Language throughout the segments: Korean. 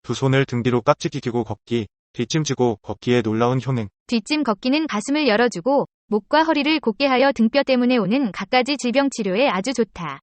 두 손을 등 뒤로 깍지 끼고 걷기, 뒷짐지고 걷기의 놀라운 효능. 뒷짐 걷기는 가슴을 열어주고 목과 허리를 곧게 하여 등뼈 때문에 오는 갖가지 질병 치료에 아주 좋다.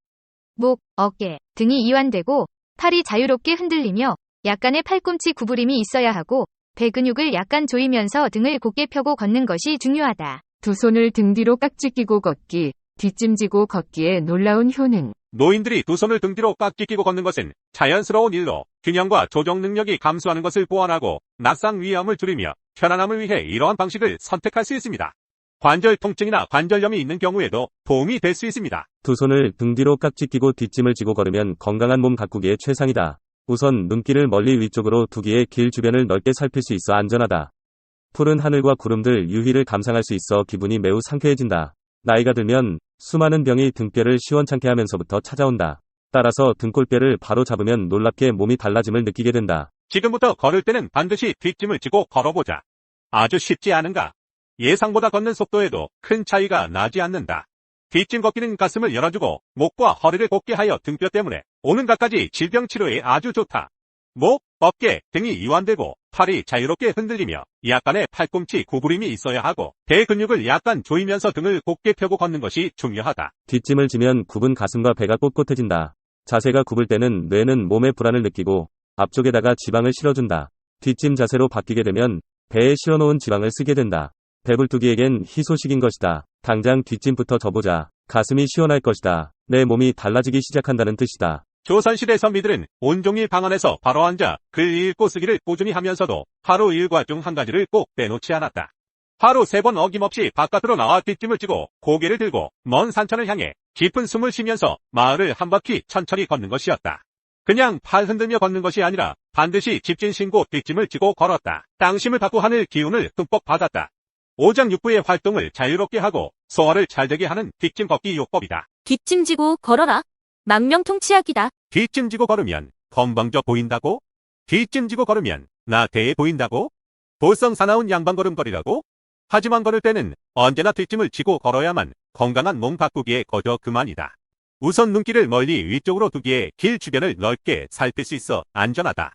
목, 어깨, 등이 이완되고 팔이 자유롭게 흔들리며 약간의 팔꿈치 구부림이 있어야 하고 배 근육을 약간 조이면서 등을 곧게 펴고 걷는 것이 중요하다. 두 손을 등 뒤로 깍지 끼고 걷기, 뒷짐지고 걷기의 놀라운 효능. 노인들이 두 손을 등 뒤로 깍지 끼고 걷는 것은 자연스러운 일로 균형과 조정 능력이 감소하는 것을 보완하고 낙상 위험을 줄이며 편안함을 위해 이러한 방식을 선택할 수 있습니다. 관절 통증이나 관절염이 있는 경우에도 도움이 될 수 있습니다. 두 손을 등 뒤로 깍지 끼고 뒷짐을 지고 걸으면 건강한 몸 가꾸기에 최상이다. 우선 눈길을 멀리 위쪽으로 두기에 길 주변을 넓게 살필 수 있어 안전하다. 푸른 하늘과 구름들 유희를 감상할 수 있어 기분이 매우 상쾌해진다. 나이가 들면 수많은 병이 등뼈를 시원찮게 하면서부터 찾아온다. 따라서 등골뼈를 바로 잡으면 놀랍게 몸이 달라짐을 느끼게 된다. 지금부터 걸을 때는 반드시 뒷짐을 지고 걸어보자. 아주 쉽지 않은가? 예상보다 걷는 속도에도 큰 차이가 나지 않는다. 뒷짐 걷기는 가슴을 열어주고 목과 허리를 곧게 하여 등뼈 때문에 오는 갖가지 질병 치료에 아주 좋다. 목, 어깨 등이 이완되고 팔이 자유롭게 흔들리며 약간의 팔꿈치 구부림이 있어야 하고 배 근육을 약간 조이면서 등을 곧게 펴고 걷는 것이 중요하다. 뒷짐을 지면 굽은 가슴과 배가 꼿꼿해진다. 자세가 굽을 때는 뇌는 몸의 불안을 느끼고 앞쪽에다가 지방을 실어준다. 뒷짐 자세로 바뀌게 되면 배에 실어놓은 지방을 쓰게 된다. 배불뚝이에겐 희소식인 것이다. 당장 뒷짐부터 져보자. 가슴이 시원할 것이다. 내 몸이 달라지기 시작한다는 뜻이다. 조선시대 선비들은 온종일 방 안에서 바로 앉아 글 읽고 쓰기를 꾸준히 하면서도 하루 일과 중 한 가지를 꼭 빼놓지 않았다. 하루 3번 어김없이 바깥으로 나와 뒷짐을 지고 고개를 들고 먼 산천을 향해 깊은 숨을 쉬면서 마을을 한 바퀴 천천히 걷는 것이었다. 그냥 팔 흔들며 걷는 것이 아니라 반드시 집진 신고 뒷짐을 지고 걸었다. 땅심을 받고 하늘 기운을 흠뻑 받았다. 오장육부의 활동을 자유롭게 하고 소화를 잘 되게 하는 뒷짐 걷기 요법이다. 뒷짐지고 걸어라. 망명통치약이다. 뒷짐지고 걸으면 건방져 보인다고? 뒷짐지고 걸으면 나태해 보인다고? 보성 사나운 양반걸음거리라고? 하지만 걸을 때는 언제나 뒷짐을 지고 걸어야만 건강한 몸 가꾸기에 거저 그만이다. 우선 눈길을 멀리 위쪽으로 두기에 길 주변을 넓게 살필 수 있어 안전하다.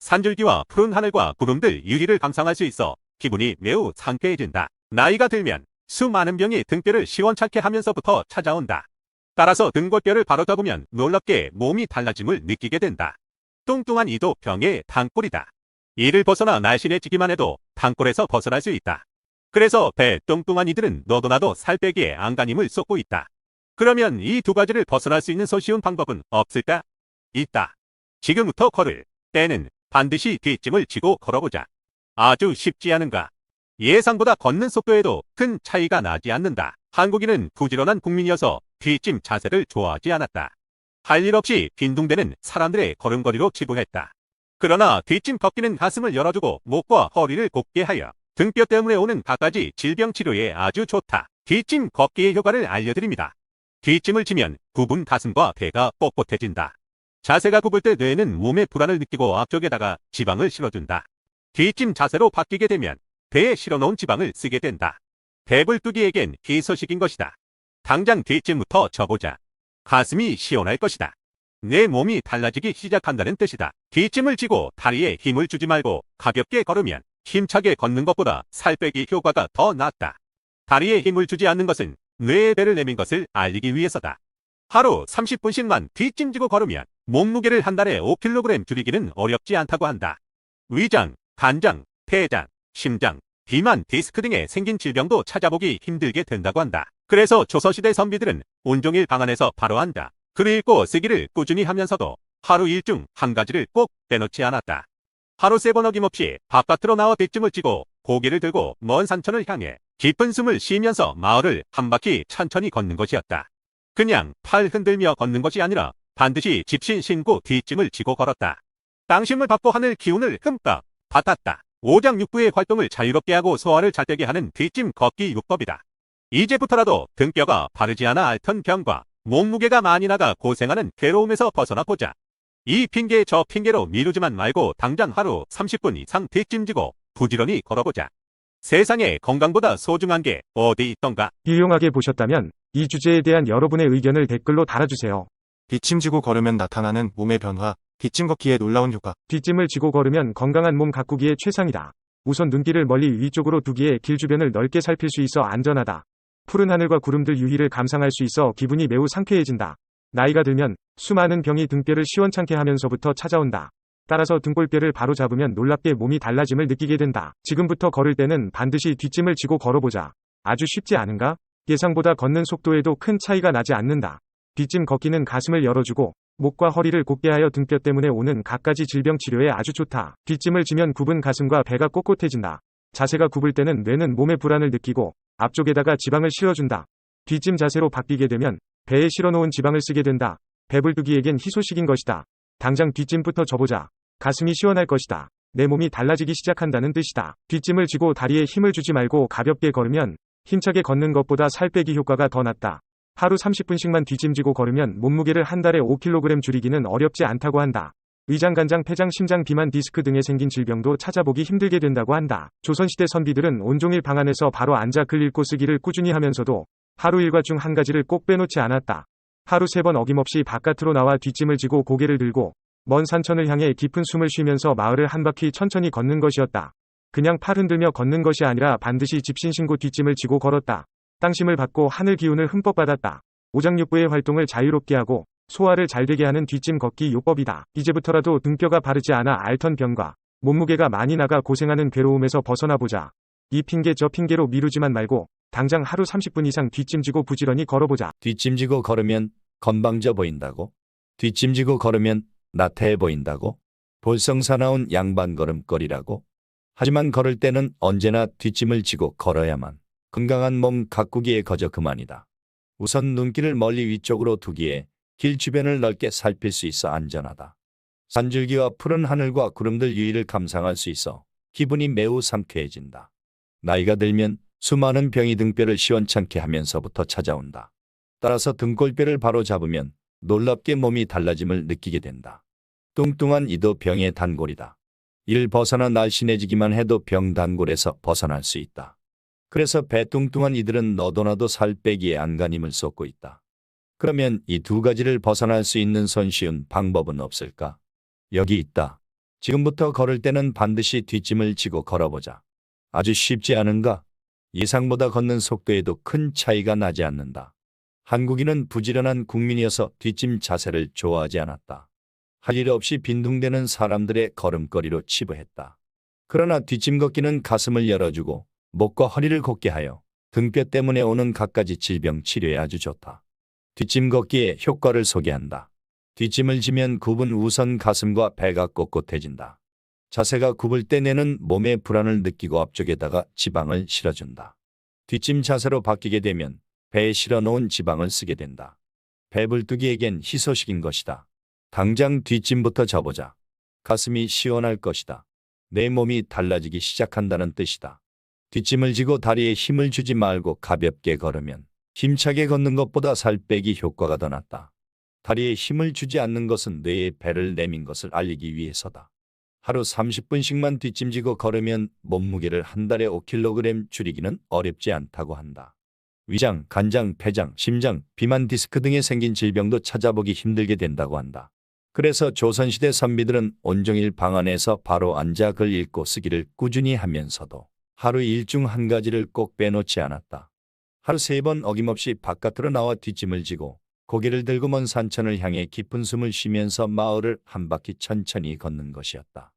산줄기와 푸른 하늘과 구름들 유희를 감상할 수 있어 기분이 매우 상쾌해진다. 나이가 들면 수많은 병이 등뼈를 시원찮게 하면서부터 찾아온다. 따라서 등골뼈를 바로 잡으면 놀랍게 몸이 달라짐을 느끼게 된다. 뚱뚱한 이도 병의 단골이다. 이를 벗어나 날씬해지기만 해도 단골에서 벗어날 수 있다. 그래서 배 뚱뚱한 이들은 너도 나도 살 빼기에 안간힘을 쏟고 있다. 그러면 이 두 가지를 벗어날 수 있는 손쉬운 방법은 없을까? 있다. 지금부터 걸을 때는 반드시 뒷짐을 지고 걸어보자. 아주 쉽지 않은가? 예상보다 걷는 속도에도 큰 차이가 나지 않는다. 한국인은 부지런한 국민이어서 뒷짐 자세를 좋아하지 않았다. 할 일 없이 빈둥대는 사람들의 걸음걸이로 지루했다. 그러나 뒷짐 걷기는 가슴을 열어주고 목과 허리를 곧게 하여 등뼈 때문에 오는 갖가지 질병 치료에 아주 좋다. 뒷짐 걷기의 효과를 알려드립니다. 뒷짐을 지면 굽은 가슴과 배가 뻣뻣해진다. 자세가 굽을 때 뇌는 몸의 불안을 느끼고 앞쪽에다가 지방을 실어준다. 뒷짐 자세로 바뀌게 되면 배에 실어놓은 지방을 쓰게 된다. 배불뚝이에겐 희소식인 것이다. 당장 뒷짐부터 져보자. 가슴이 시원할 것이다. 내 몸이 달라지기 시작한다는 뜻이다. 뒷짐을 지고 다리에 힘을 주지 말고 가볍게 걸으면 힘차게 걷는 것보다 살 빼기 효과가 더 낫다. 다리에 힘을 주지 않는 것은 뇌의 배를 내민 것을 알리기 위해서다. 하루 30분씩만 뒷짐지고 걸으면 몸무게를 한 달에 5kg 줄이기는 어렵지 않다고 한다. 위장, 간장, 폐장, 심장, 비만, 디스크 등에 생긴 질병도 찾아보기 힘들게 된다고 한다. 그래서 조선시대 선비들은 온종일 방 안에서 바로 앉아 글 읽고 쓰기를 꾸준히 하면서도 하루 일 중 한 가지를 꼭 빼놓지 않았다. 하루 3번 어김없이 바깥으로 나와 뒷짐을 지고 고개를 들고 먼 산천을 향해 깊은 숨을 쉬면서 마을을 한 바퀴 천천히 걷는 것이었다. 그냥 팔 흔들며 걷는 것이 아니라 반드시 집신 신고 뒷짐을 지고 걸었다. 땅심을 받고 하늘 기운을 흠뻑 받았다. 오장육부의 활동을 자유롭게 하고 소화를 잘 되게 하는 뒷짐 걷기 요법이다. 이제부터라도 등뼈가 바르지 않아 앓던 병과 몸무게가 많이 나가 고생하는 괴로움에서 벗어나 보자. 이 핑계 저 핑계로 미루지만 말고 당장 하루 30분 이상 뒷짐지고 부지런히 걸어보자. 세상에 건강보다 소중한 게 어디 있던가? 유용하게 보셨다면 이 주제에 대한 여러분의 의견을 댓글로 달아주세요. 뒷짐지고 걸으면 나타나는 몸의 변화, 뒷짐 걷기에 놀라운 효과. 뒷짐을 지고 걸으면 건강한 몸 가꾸기에 최상이다. 우선 눈길을 멀리 위쪽으로 두기에 길 주변을 넓게 살필 수 있어 안전하다. 푸른 하늘과 구름들 유희를 감상할 수 있어 기분이 매우 상쾌해진다. 나이가 들면 수많은 병이 등뼈를 시원찮게 하면서부터 찾아온다. 따라서 등골뼈를 바로 잡으면 놀랍게 몸이 달라짐을 느끼게 된다. 지금부터 걸을 때는 반드시 뒷짐을 지고 걸어보자. 아주 쉽지 않은가? 예상보다 걷는 속도에도 큰 차이가 나지 않는다. 뒷짐 걷기는 가슴을 열어주고 목과 허리를 곧게 하여 등뼈 때문에 오는 갖가지 질병 치료에 아주 좋다. 뒷짐을 지면 굽은 가슴과 배가 꼿꼿해진다. 자세가 굽을 때는 뇌는 몸의 불안을 느끼고 앞쪽에다가 지방을 실어준다. 뒷짐 자세로 바뀌게 되면 배에 실어놓은 지방을 쓰게 된다. 배불뚝이에겐 희소식인 것이다. 당장 뒷짐부터 져보자. 가슴이 시원할 것이다. 내 몸이 달라지기 시작한다는 뜻이다. 뒷짐을 지고 다리에 힘을 주지 말고 가볍게 걸으면 힘차게 걷는 것보다 살 빼기 효과가 더 낫다. 하루 30분씩만 뒷짐지고 걸으면 몸무게를 한 달에 5kg 줄이기는 어렵지 않다고 한다. 위장, 간장, 폐장, 심장, 비만, 디스크 등에 생긴 질병도 찾아보기 힘들게 된다고 한다. 조선시대 선비들은 온종일 방 안에서 바로 앉아 글 읽고 쓰기를 꾸준히 하면서도 하루 일과 중 한 가지를 꼭 빼놓지 않았다. 하루 3번 어김없이 바깥으로 나와 뒷짐을 지고 고개를 들고 먼 산천을 향해 깊은 숨을 쉬면서 마을을 한 바퀴 천천히 걷는 것이었다. 그냥 팔 흔들며 걷는 것이 아니라 반드시 집신신고 뒷짐을 지고 걸었다. 땅심을 받고 하늘 기운을 흠뻑 받았다. 오장육부의 활동을 자유롭게 하고 소화를 잘 되게 하는 뒷짐 걷기 요법이다. 이제부터라도 등뼈가 바르지 않아 앓던 병과 몸무게가 많이 나가 고생하는 괴로움에서 벗어나보자. 이 핑계 저 핑계로 미루지만 말고 당장 하루 30분 이상 뒷짐지고 부지런히 걸어보자. 뒷짐지고 걸으면 건방져 보인다고? 뒷짐지고 걸으면 나태해 보인다고? 볼성사나운 양반걸음거리라고? 하지만 걸을 때는 언제나 뒷짐을 지고 걸어야만 건강한 몸 가꾸기에 거저 그만이다. 우선 눈길을 멀리 위쪽으로 두기에 길 주변을 넓게 살필 수 있어 안전하다. 산줄기와 푸른 하늘과 구름들 유희를 감상할 수 있어 기분이 매우 상쾌해진다. 나이가 들면 수많은 병이 등뼈를 시원찮게 하면서부터 찾아온다. 따라서 등골뼈를 바로 잡으면 놀랍게 몸이 달라짐을 느끼게 된다. 뚱뚱한 이도 병의 단골이다. 이를 벗어나 날씬해지기만 해도 병 단골에서 벗어날 수 있다. 그래서 배 뚱뚱한 이들은 너도나도 살 빼기에 안간힘을 쏟고 있다. 그러면 이 두 가지를 벗어날 수 있는 손쉬운 방법은 없을까? 여기 있다. 지금부터 걸을 때는 반드시 뒷짐을 지고 걸어보자. 아주 쉽지 않은가? 예상보다 걷는 속도에도 큰 차이가 나지 않는다. 한국인은 부지런한 국민이어서 뒷짐 자세를 좋아하지 않았다. 할 일 없이 빈둥대는 사람들의 걸음걸이로 치부했다. 그러나 뒷짐 걷기는 가슴을 열어주고 목과 허리를 곧게 하여 등뼈 때문에 오는 갖가지 질병 치료에 아주 좋다. 뒷짐 걷기의 효과를 소개한다. 뒷짐을 지면 굽은 우선 가슴과 배가 꼿꼿해진다. 자세가 굽을 때 뇌는 몸의 불안을 느끼고 앞쪽에다가 지방을 실어준다. 뒷짐 자세로 바뀌게 되면 배에 실어놓은 지방을 쓰게 된다. 배불뚝이에겐 희소식인 것이다. 당장 뒷짐부터 져보자. 가슴이 시원할 것이다. 내 몸이 달라지기 시작한다는 뜻이다. 뒷짐을 지고 다리에 힘을 주지 말고 가볍게 걸으면 힘차게 걷는 것보다 살 빼기 효과가 더 낫다. 다리에 힘을 주지 않는 것은 뇌에 배를 내민 것을 알리기 위해서다. 하루 30분씩만 뒷짐지고 걸으면 몸무게를 한 달에 5kg 줄이기는 어렵지 않다고 한다. 위장, 간장, 폐장, 심장, 비만, 디스크 등에 생긴 질병도 찾아보기 힘들게 된다고 한다. 그래서 조선시대 선비들은 온종일 방 안에서 바로 앉아 글 읽고 쓰기를 꾸준히 하면서도 하루 일 중 한 가지를 꼭 빼놓지 않았다. 하루 3번 어김없이 바깥으로 나와 뒷짐을 지고 고개를 들고 먼 산천을 향해 깊은 숨을 쉬면서 마을을 한 바퀴 천천히 걷는 것이었다.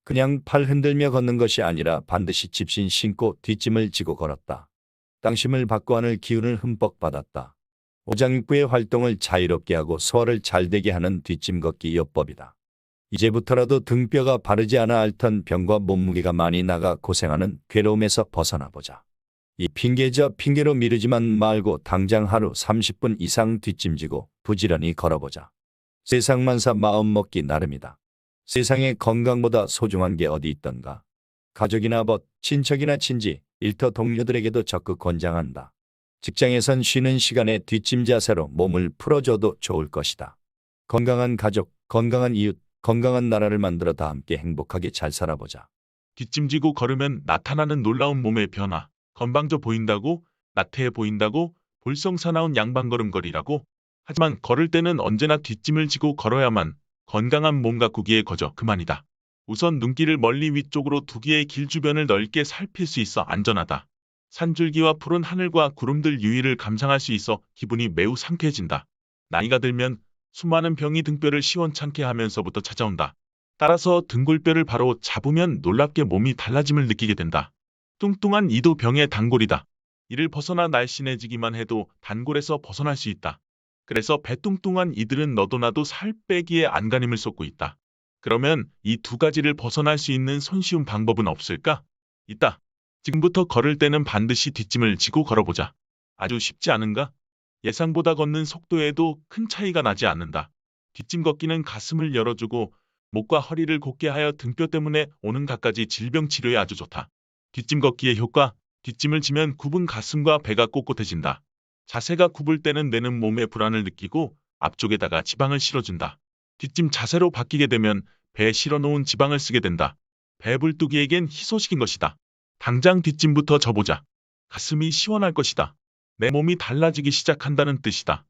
그냥 팔 흔들며 걷는 것이 아니라 반드시 집신 신고 뒷짐을 지고 걸었다. 땅심을 받고 하늘 기운을 흠뻑 받았다. 오장육부의 활동을 자유롭게 하고 소화를 잘 되게 하는 뒷짐 걷기 요법이다. 이제부터라도 등뼈가 바르지 않아 앓던 병과 몸무게가 많이 나가 고생하는 괴로움에서 벗어나보자. 이 핑계 저 핑계로 미루지만 말고 당장 하루 30분 이상 뒷짐지고 부지런히 걸어보자. 세상 만사 마음 먹기 나름이다. 세상에 건강보다 소중한 게 어디 있던가. 가족이나 벗, 친척이나 친지, 일터 동료들에게도 적극 권장한다. 직장에선 쉬는 시간에 뒷짐 자세로 몸을 풀어줘도 좋을 것이다. 건강한 가족, 건강한 이웃, 건강한 나라를 만들어 다 함께 행복하게 잘 살아보자. 뒷짐지고 걸으면 나타나는 놀라운 몸의 변화. 건방져 보인다고, 나태해 보인다고, 볼성사나운 양반걸음거리라고. 하지만 걸을 때는 언제나 뒷짐을 지고 걸어야만 건강한 몸 가꾸기에 거저 그만이다. 우선 눈길을 멀리 위쪽으로 두기에 길 주변을 넓게 살필 수 있어 안전하다. 산줄기와 푸른 하늘과 구름들 유위를 감상할 수 있어 기분이 매우 상쾌해진다. 나이가 들면 수많은 병이 등뼈를 시원찮게 하면서부터 찾아온다. 따라서 등골뼈를 바로 잡으면 놀랍게 몸이 달라짐을 느끼게 된다. 뚱뚱한 이도 병의 단골이다. 이를 벗어나 날씬해지기만 해도 단골에서 벗어날 수 있다. 그래서 배뚱뚱한 이들은 너도 나도 살 빼기에 안간힘을 쏟고 있다. 그러면 이 두 가지를 벗어날 수 있는 손쉬운 방법은 없을까? 있다. 지금부터 걸을 때는 반드시 뒷짐을 지고 걸어보자. 아주 쉽지 않은가? 예상보다 걷는 속도에도 큰 차이가 나지 않는다. 뒷짐 걷기는 가슴을 열어주고 목과 허리를 곧게 하여 등뼈 때문에 오는 갖가지 질병 치료에 아주 좋다. 뒷짐 걷기의 효과, 뒷짐을 지면 굽은 가슴과 배가 꼿꼿해진다. 자세가 굽을 때는 뇌는 몸에 불안을 느끼고 앞쪽에다가 지방을 실어준다. 뒷짐 자세로 바뀌게 되면 배에 실어놓은 지방을 쓰게 된다. 배불뚝이에겐 희소식인 것이다. 당장 뒷짐부터 져보자. 가슴이 시원할 것이다. 내 몸이 달라지기 시작한다는 뜻이다.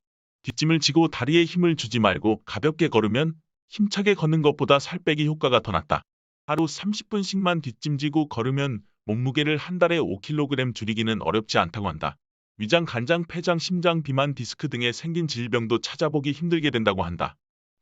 뒷짐을 지고 다리에 힘을 주지 말고 가볍게 걸으면 힘차게 걷는 것보다 살 빼기 효과가 더 낫다. 하루 30분씩만 뒷짐지고 걸으면 몸무게를 한 달에 5kg 줄이기는 어렵지 않다고 한다. 위장, 간장, 폐장, 심장, 비만, 디스크 등의 생긴 질병도 찾아보기 힘들게 된다고 한다.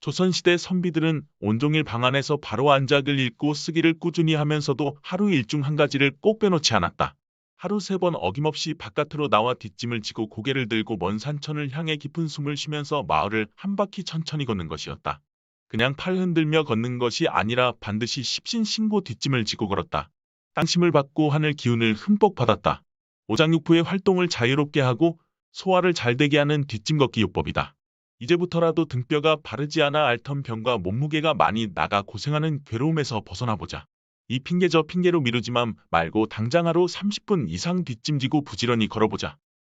조선시대 선비들은 온종일 방 안에서 바로 안작을 읽고 쓰기를 꾸준히 하면서도 하루 일중 한 가지를 꼭 빼놓지 않았다. 하루 3번 어김없이 바깥으로 나와 뒷짐을 지고 고개를 들고 먼 산천을 향해 깊은 숨을 쉬면서 마을을 한 바퀴 천천히 걷는 것이었다. 그냥 팔 흔들며 걷는 것이 아니라 반드시 십신신고 뒷짐을 지고 걸었다. 땅심을 받고 하늘 기운을 흠뻑 받았다. 오장육부의 활동을 자유롭게 하고 소화를 잘 되게 하는 뒷짐 걷기 요법이다. 이제부터라도 등뼈가 바르지 않아 앓던 병과 몸무게가 많이 나가 고생하는 괴로움에서 벗어나보자. 이 핑계 저 핑계로 미루지만 말고 당장 하루 30분 이상 뒷짐지고 부지런히 걸어보자.